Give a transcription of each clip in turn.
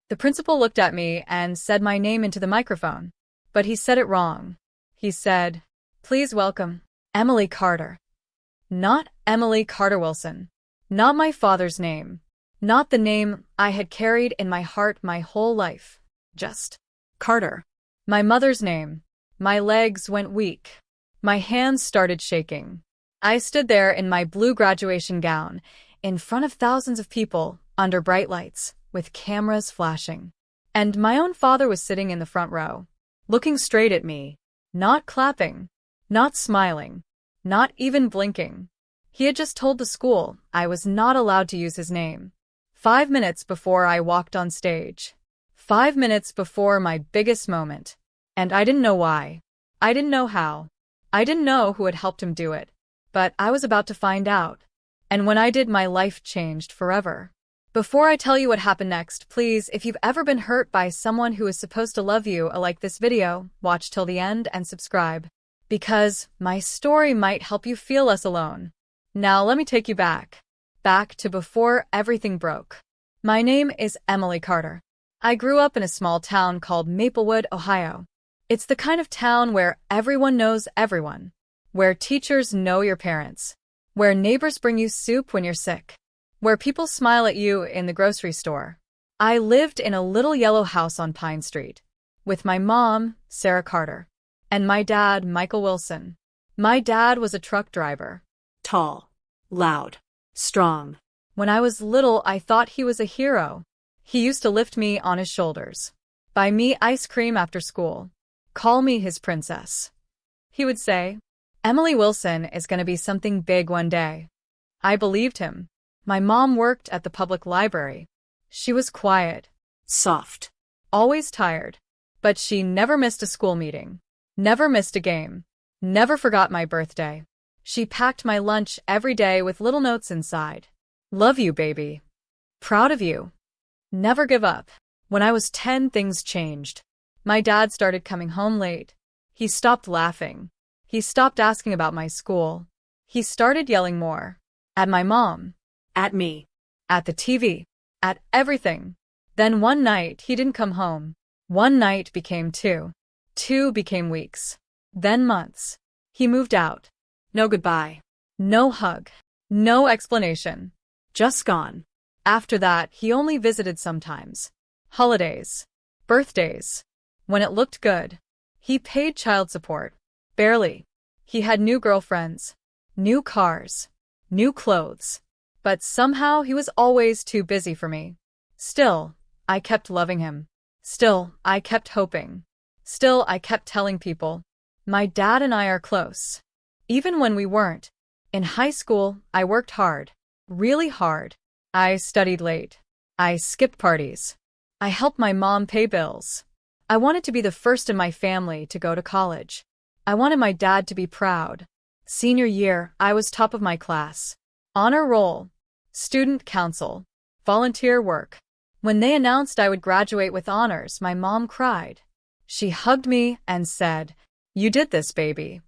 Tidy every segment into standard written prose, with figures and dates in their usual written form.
The principal looked at me and said my name into the microphone. But he said it wrong. He said, "Please welcome, Emily Carter." Not Emily Carter Wilson. Not my father's name. Not the name I had carried in my heart my whole life. Just Carter. My mother's name. My legs went weak. My hands started shaking. I stood there in my blue graduation gown, in front of thousands of people, under bright lights, with cameras flashing. And my own father was sitting in the front row, looking straight at me, not clapping, not smiling, not even blinking. He had just told the school I was not allowed to use his name. 5 minutes before I walked on stage. 5 minutes before my biggest moment. And I didn't know why. I didn't know how. I didn't know who had helped him do it. But I was about to find out. And when I did, my life changed forever. Before I tell you what happened next, please, if you've ever been hurt by someone who is supposed to love you, like this video, watch till the end and subscribe. Because my story might help you feel less alone. Now let me take you back. Back to before everything broke. My name is Emily Carter. I grew up in a small town called Maplewood, Ohio. It's the kind of town where everyone knows everyone. Where teachers know your parents. Where neighbors bring you soup when you're sick. Where people smile at you in the grocery store. I lived in a little yellow house on Pine Street. With my mom, Sarah Carter. And my dad, Michael Wilson. My dad was a truck driver. Tall, loud, strong. When I was little, I thought he was a hero. He used to lift me on his shoulders. Buy me ice cream after school. Call me his princess. He would say, "Emily Wilson is going to be something big one day." I believed him. My mom worked at the public library. She was quiet. Soft. Always tired. But she never missed a school meeting. Never missed a game. Never forgot my birthday. She packed my lunch every day with little notes inside. "Love you, baby. Proud of you. Never give up." When I was 10, things changed. My dad started coming home late. He stopped laughing. He stopped asking about my school. He started yelling more. At my mom. At me. At the TV. At everything. Then one night, he didn't come home. One night became 2. 2 became weeks. Then months. He moved out. No goodbye. No hug. No explanation. Just gone. After that, he only visited sometimes. Holidays. Birthdays. When it looked good. He paid child support. Barely. He had new girlfriends. New cars. New clothes. But somehow he was always too busy for me. Still, I kept loving him. Still, I kept hoping. Still, I kept telling people, my dad and I are close. Even when we weren't. In high school, I worked hard. Really hard. I studied late. I skipped parties. I helped my mom pay bills. I wanted to be the first in my family to go to college. I wanted my dad to be proud. Senior year, I was top of my class. Honor roll. Student council. Volunteer work. When they announced I would graduate with honors, my mom cried. She hugged me and said, "You did this, baby."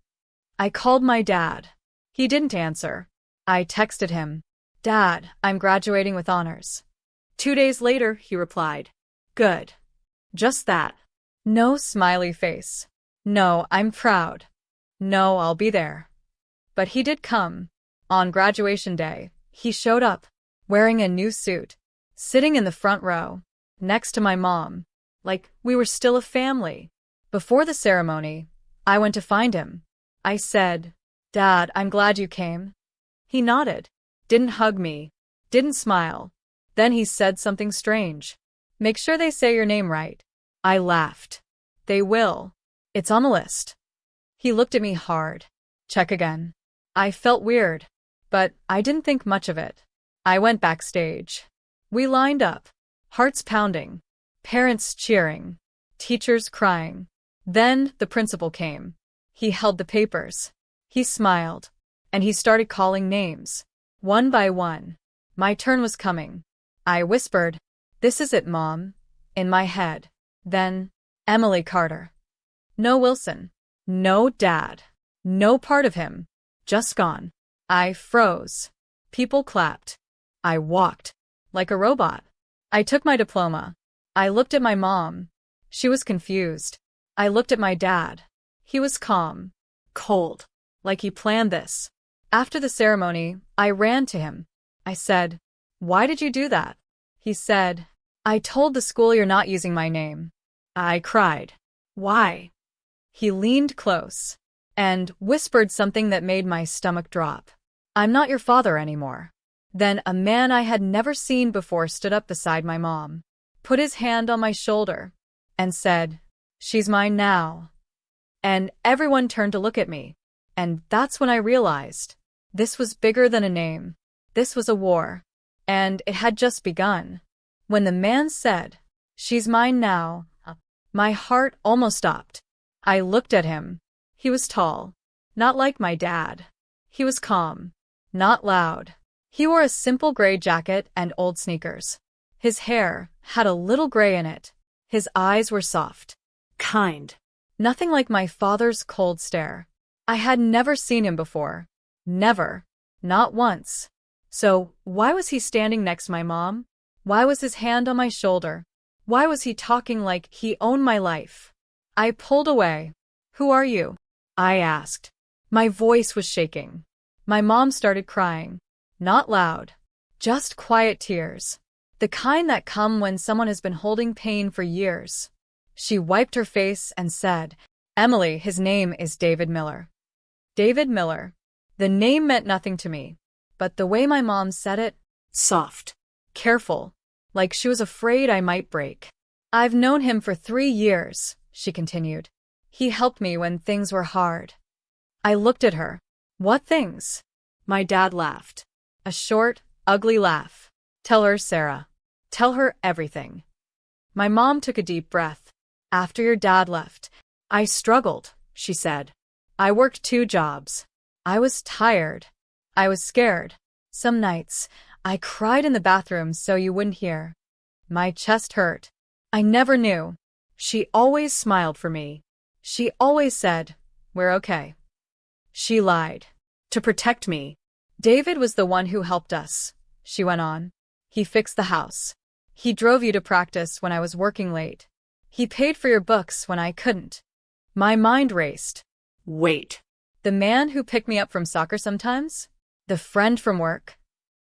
I called my dad. He didn't answer. I texted him, "Dad, I'm graduating with honors." 2 days later, he replied, "Good." Just that. No smiley face. No, "I'm proud." No, "I'll be there." But he did come. On graduation day, he showed up, wearing a new suit, sitting in the front row, next to my mom, like we were still a family. Before the ceremony, I went to find him. I said, "Dad, I'm glad you came." He nodded, didn't hug me, didn't smile. Then he said something strange. "Make sure they say your name right." I laughed. "They will. It's on the list." He looked at me hard. Check again. I felt weird, but I didn't think much of it. I went backstage. We lined up, hearts pounding, parents cheering, teachers crying. Then the principal came. He held the papers. He smiled, and he started calling names, one by one. My turn was coming. I whispered, "This is it, Mom," in my head. Then, Emily Carter. No Wilson. No Dad. No part of him. Just gone. I froze. People clapped. I walked. Like a robot. I took my diploma. I looked at my mom. She was confused. I looked at my dad. He was calm. Cold. Like he planned this. After the ceremony, I ran to him. I said, "Why did you do that?" He said, "I told the school you're not using my name." I cried. "Why?" He leaned close and whispered something that made my stomach drop. "I'm not your father anymore." Then a man I had never seen before stood up beside my mom, put his hand on my shoulder, and said, "She's mine now." And everyone turned to look at me. And that's when I realized this was bigger than a name. This was a war. And it had just begun. When the man said, "She's mine now," my heart almost stopped. I looked at him. He was tall. Not like my dad. He was calm. Not loud. He wore a simple gray jacket and old sneakers. His hair had a little gray in it. His eyes were soft. Kind. Nothing like my father's cold stare. I had never seen him before. Never. Not once. So, why was he standing next to my mom? Why was his hand on my shoulder? Why was he talking like he owned my life? I pulled away. "Who are you?" I asked. My voice was shaking. My mom started crying. Not loud. Just quiet tears. The kind that come when someone has been holding pain for years. She wiped her face and said, "Emily, his name is David Miller." David Miller. The name meant nothing to me. But the way my mom said it, soft, careful, like she was afraid I might break. "I've known him for 3 years," she continued. "He helped me when things were hard." I looked at her. "What things?" My dad laughed. A short, ugly laugh. "Tell her, Sarah. Tell her everything." My mom took a deep breath. "After your dad left, I struggled," she said. "I worked 2 jobs. I was tired. I was scared. Some nights, I cried in the bathroom so you wouldn't hear. My chest hurt. I never knew. She always smiled for me. She always said, 'We're okay.' She lied. To protect me. David was the one who helped us," she went on. "He fixed the house. He drove you to practice when I was working late. He paid for your books when I couldn't." My mind raced. Wait. The man who picked me up from soccer sometimes? The friend from work?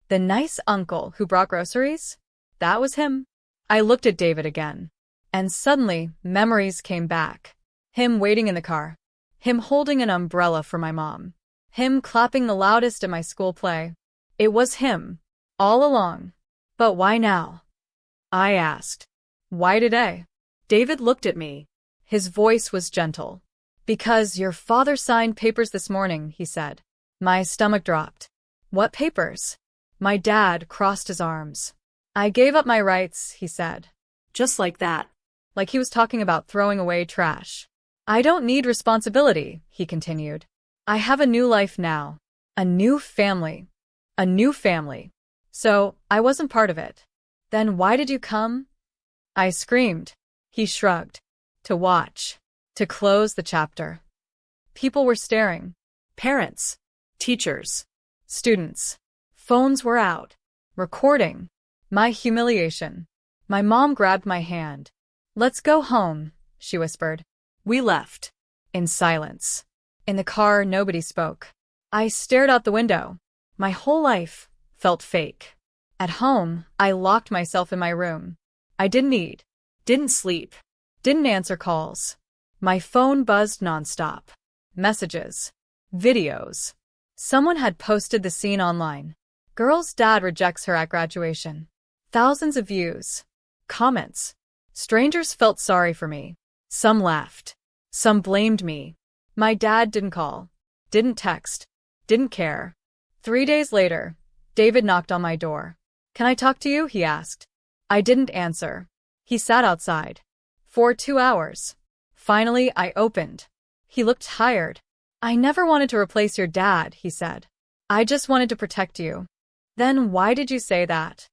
The nice uncle who brought groceries? That was him. I looked at David again. And suddenly, memories came back. Him waiting in the car. Him holding an umbrella for my mom. Him clapping the loudest at my school play. It was him. All along. But why now? I asked. Why today? David looked at me. His voice was gentle. "Because your father signed papers this morning," he said. My stomach dropped. "What papers?" My dad crossed his arms. "I gave up my rights," he said. Just like that. Like he was talking about throwing away trash. "I don't need responsibility," he continued. "I have a new life now. A new family. A new family. So, I wasn't part of it." "Then why did you come?" I screamed. He shrugged. "To watch. To close the chapter." People were staring. Parents. Teachers. Students. Phones were out. Recording. My humiliation. My mom grabbed my hand. "Let's go home," she whispered. We left. In silence. In the car, nobody spoke. I stared out the window. My whole life felt fake. At home, I locked myself in my room. I didn't eat. Didn't sleep. Didn't answer calls. My phone buzzed nonstop. Messages. Videos. Someone had posted the scene online. "Girl's dad rejects her at graduation." Thousands of views. Comments. Strangers felt sorry for me. Some laughed. Some blamed me. My dad didn't call. Didn't text. Didn't care. 3 days later, David knocked on my door. "Can I talk to you?" he asked. I didn't answer. He sat outside. For 2 hours. Finally, I opened. He looked tired. "I never wanted to replace your dad," he said. "I just wanted to protect you." "Then why did you say that?"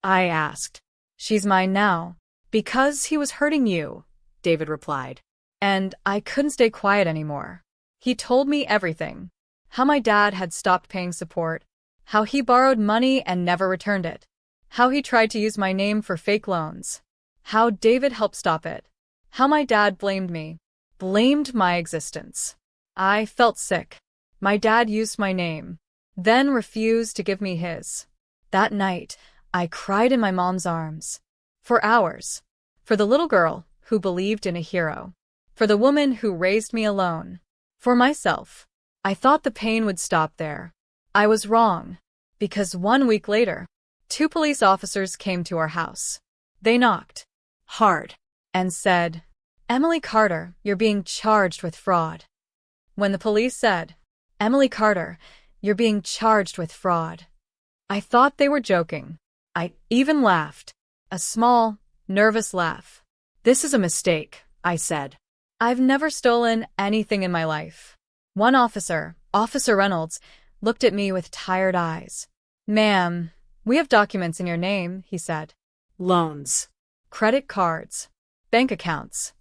I asked. "She's mine now." "Because he was hurting you," David replied. And I couldn't stay quiet anymore. He told me everything. How my dad had stopped paying support. How he borrowed money and never returned it. How he tried to use my name for fake loans. How David helped stop it. How my dad blamed me. Blamed my existence. I felt sick. My dad used my name, then refused to give me his. That night, I cried in my mom's arms. For hours. For the little girl who believed in a hero. For the woman who raised me alone. For myself. I thought the pain would stop there. I was wrong. Because 1 week later, 2 police officers came to our house. They knocked. Hard. And said, "Emily Carter, you're being charged with fraud." When the police said, "Emily Carter, you're being charged with fraud," I thought they were joking. I even laughed. A small, nervous laugh. "This is a mistake," I said. "I've never stolen anything in my life." One officer, Officer Reynolds, looked at me with tired eyes. "Ma'am, we have documents in your name," he said. "Loans. Credit cards. Bank accounts."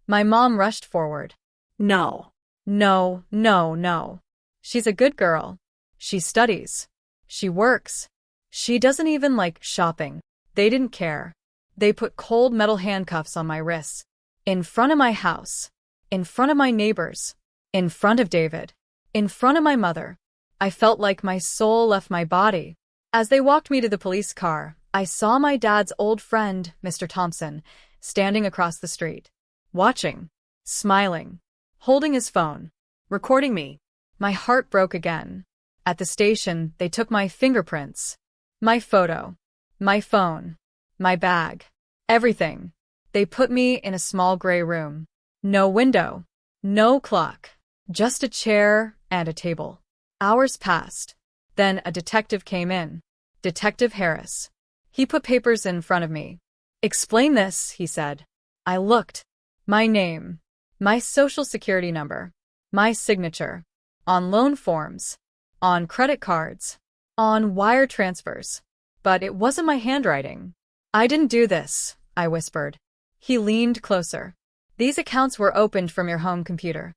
My mom rushed forward. "No. No, no, no. She's a good girl. She studies. She works. She doesn't even like shopping." They didn't care. They put cold metal handcuffs on my wrists. In front of my house. In front of my neighbors. In front of David. In front of my mother. I felt like my soul left my body. As they walked me to the police car, I saw my dad's old friend, Mr. Thompson, standing across the street. Watching. Smiling. Holding his phone. Recording me. My heart broke again. At the station, they took my fingerprints. My photo. My phone. My bag. Everything. They put me in a small gray room. No window. No clock. Just a chair and a table. Hours passed. Then a detective came in. Detective Harris. He put papers in front of me. "Explain this," he said. I looked. My name. My social security number. My signature. On loan forms. On credit cards. On wire transfers. But it wasn't my handwriting. "I didn't do this," I whispered. He leaned closer. "These accounts were opened from your home computer."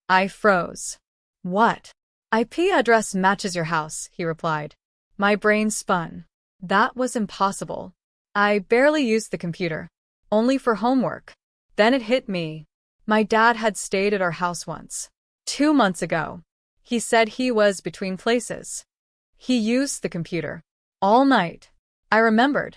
I froze. "What?" "IP address matches your house," he replied. My brain spun. That was impossible. I barely used the computer. Only for homework. Then it hit me. My dad had stayed at our house once. 2 months ago. He said he was between places. He used the computer. All night. I remembered.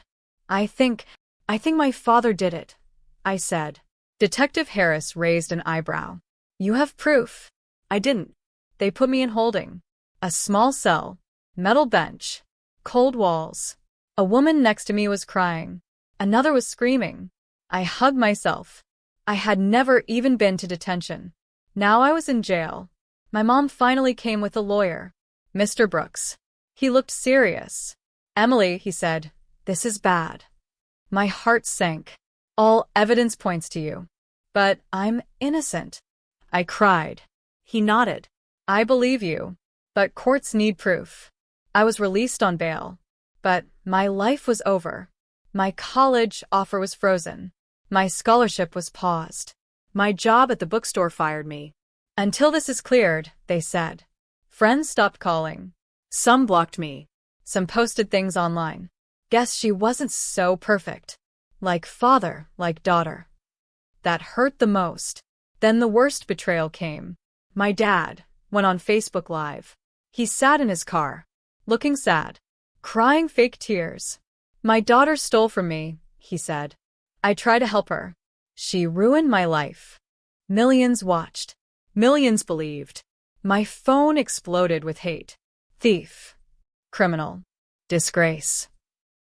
I think my father did it," I said. Detective Harris raised an eyebrow. "You have proof." "I didn't." They put me in holding. A small cell. Metal bench. Cold walls. A woman next to me was crying. Another was screaming. I hugged myself. I had never even been to detention. Now I was in jail. My mom finally came with a lawyer. Mr. Brooks. He looked serious. "Emily," he said, "this is bad." My heart sank. "All evidence points to you." "But I'm innocent." I cried. He nodded. "I believe you. But courts need proof." I was released on bail. But my life was over. My college offer was frozen. My scholarship was paused. My job at the bookstore fired me. "Until this is cleared," they said. Friends stopped calling. Some blocked me. Some posted things online. Guess she wasn't so perfect. Like father, like daughter. That hurt the most. Then the worst betrayal came. My dad went on Facebook Live. He sat in his car, looking sad, crying fake tears. "My daughter stole from me," he said. "I tried to help her. She ruined my life." Millions watched. Millions believed. My phone exploded with hate. Thief. Criminal. Disgrace.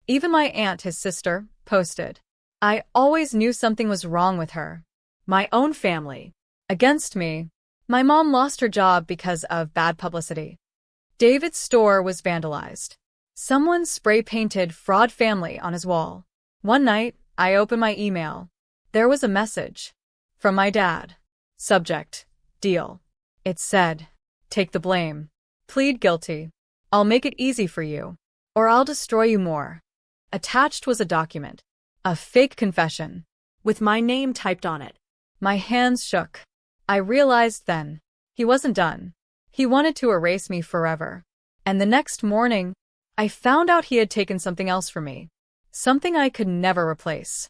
Even my aunt, his sister, posted. I always knew something was wrong with her. My own family. Against me. My mom lost her job because of bad publicity. David's store was vandalized. Someone spray-painted "Fraud Family" on his wall. One night, I opened my email. There was a message. From my dad. Subject. Deal. It said, "Take the blame. Plead guilty. I'll make it easy for you. Or I'll destroy you more." Attached was a document. A fake confession. With my name typed on it. My hands shook. I realized then. He wasn't done. He wanted to erase me forever. And the next morning, I found out he had taken something else from me. Something I could never replace.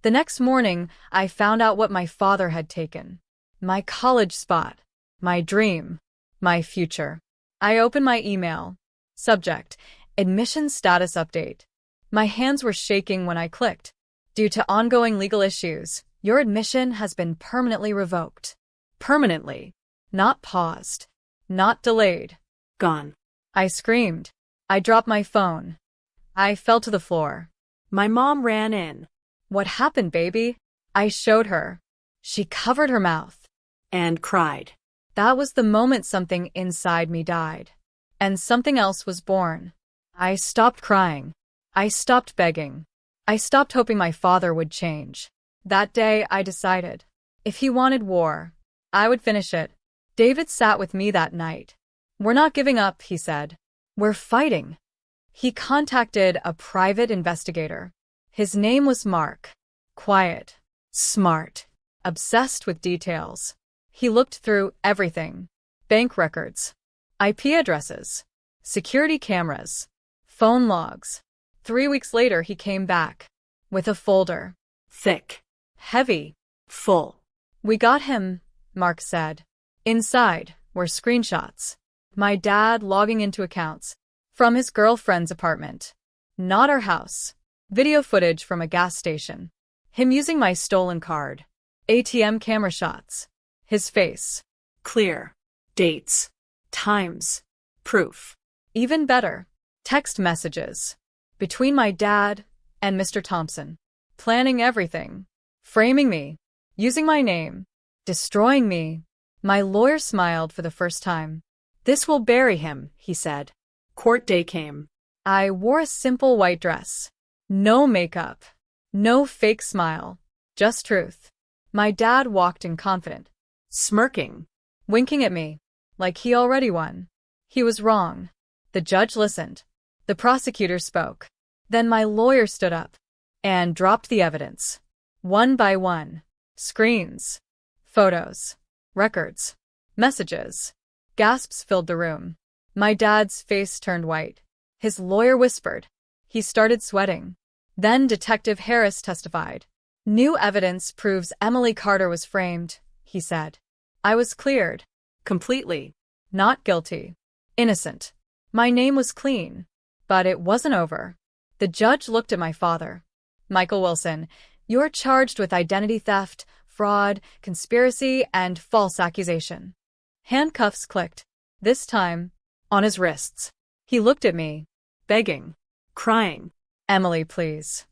The next morning, I found out what my father had taken. My college spot. My dream. My future. I opened my email. Subject: Admission status update. My hands were shaking when I clicked. Due to ongoing legal issues, your admission has been permanently revoked. Permanently. Not paused. Not delayed. Gone. I screamed. I dropped my phone. I fell to the floor. My mom ran in. What happened, baby? I showed her. She covered her mouth. And cried. That was the moment something inside me died. And something else was born. I stopped crying. I stopped begging. I stopped hoping my father would change. That day, I decided. If he wanted war, I would finish it. David sat with me that night. We're not giving up, he said. We're fighting. He contacted a private investigator. His name was Mark. Quiet. Smart. Obsessed with details. He looked through everything. Bank records. IP addresses. Security cameras. Phone logs. 3 weeks later, he came back. With a folder. Thick. Heavy. Full. We got him, Mark said. Inside were screenshots. My dad logging into accounts. From his girlfriend's apartment. Not our house. Video footage from a gas station. Him using my stolen card. ATM camera shots. His face. Clear. Dates. Times. Proof. Even better. Text messages. Between my dad and Mr. Thompson. Planning everything. Framing me. Using my name. Destroying me. My lawyer smiled for the first time. This will bury him, he said. Court day came. I wore a simple white dress. No makeup. No fake smile. Just truth. My dad walked in confident. Smirking. Winking at me. Like he already won. He was wrong. The judge listened. The prosecutor spoke. Then my lawyer stood up. And dropped the evidence. One by one. Screens. Photos. Records. Messages. Gasps filled the room. My dad's face turned white. His lawyer whispered. He started sweating. Then Detective Harris testified. New evidence proves Emily Carter was framed, he said. I was cleared. Completely. Not guilty. Innocent. My name was clean. But it wasn't over. The judge looked at my father. Michael Wilson, you're charged with identity theft, fraud, conspiracy, and false accusation. Handcuffs clicked. This time, on his wrists. He looked at me, begging, Crying. Emily, please.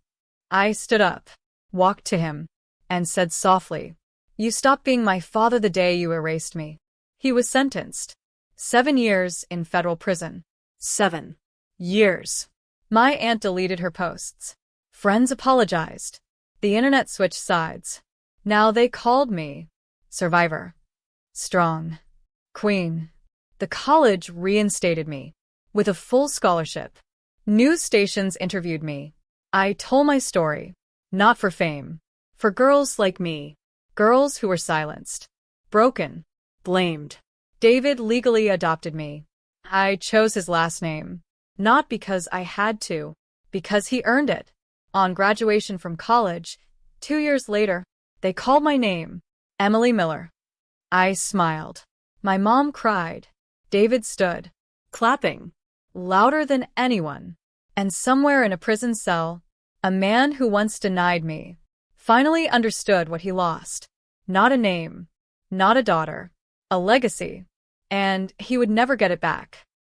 I stood up, walked to him, and said softly, You stopped being my father the day you erased me. He was sentenced. 7 years in federal prison. 7 years. My aunt deleted her posts. Friends apologized. The internet switched sides. Now they called me Survivor. Strong. Queen. The college reinstated me. With a full scholarship. News stations interviewed me. I told my story. Not for fame. For girls like me. Girls who were silenced. Broken. Blamed. David legally adopted me. I chose his last name. Not because I had to. Because he earned it. On graduation from college, 2 years later, they called my name. Emily Miller. I smiled. My mom cried. David stood. Clapping. Louder than anyone. And somewhere in a prison cell, a man who once denied me, finally understood what he lost. Not a name. Not a daughter. A legacy. And he would never get it back.